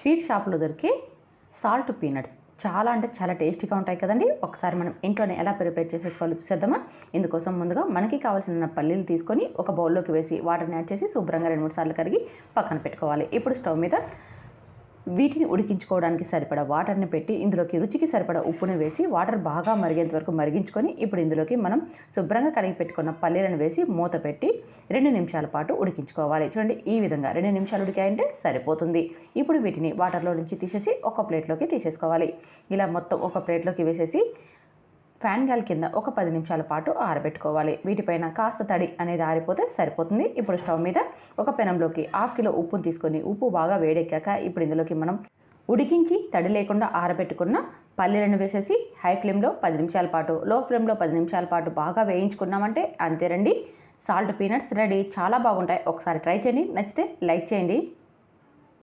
Sweet షాప్లో దొరికే salt peanuts చాలా అంటే చాలా టేస్టీగా ఉంటాయి కదండి. ఒకసారి మనం ఇంట్లోనే ఎలా ప్రిపేర్ చేసేసుకోవాలో చూసేద్దామా. ఇందుకోసం ముందుగా మనకి కావాల్సిన పల్లీలు తీసుకొని ఒక బౌల్లోకి వేసి వాటర్ని యాడ్ చేసి శుభ్రంగా 2-3 సార్లు కడిగి పక్కన పెట్టుకోవాలి. ఇప్పుడు స్టవ్ మీద వీటిని ఉడికించుకోవడానికి సరిపడా వాటర్ని పెట్టి ఇందులోకి రుచికి సరిపడా ఉప్పుని వేసి వాటర్ బాగా మరిగేంత వరకు మరిగించుకొని ఇప్పుడు ఇందులోకి మనం శుభ్రంగా కడిగి పెట్టుకున్న పల్లీలను వేసి మూత పెట్టి 2 నిమిషాల పాటు ఉడికించుకోవాలి. చూడండి, ఈ విధంగా 2 నిమిషాలు ఉడికాయంటే సరిపోతుంది. ఇప్పుడు వీటిని వాటర్లో నుంచి తీసేసి ఒక ప్లేట్లోకి తీసేసుకోవాలి. ఇలా మొత్తం ఒక ప్లేట్లోకి వేసేసి ఫ్యాన్ గాలి కింద ఒక 10 నిమిషాల పాటు ఆరబెట్టుకోవాలి. వీటిపైన కాస్త తడి అనేది ఆరిపోతే సరిపోతుంది. ఇప్పుడు స్టవ్ మీద ఒక పెనంలోకి 1/2 కిలో ఉప్పును తీసుకొని ఉప్పు బాగా వేడెక్కాక ఇప్పుడు ఇందులోకి మనం ఉడికించి తడి లేకుండా ఆరబెట్టుకున్న పల్లీలను వేసేసి హై ఫ్లేమ్లో 10 నిమిషాల పాటు, లో ఫ్లేమ్లో 10 నిమిషాల పాటు బాగా వేయించుకున్నామంటే అంతేనండి, సాల్ట్ పీనట్స్ రెడీ. చాలా బాగుంటాయి. ఒకసారి ట్రై చేయండి. నచ్చితే లైక్ చేయండి.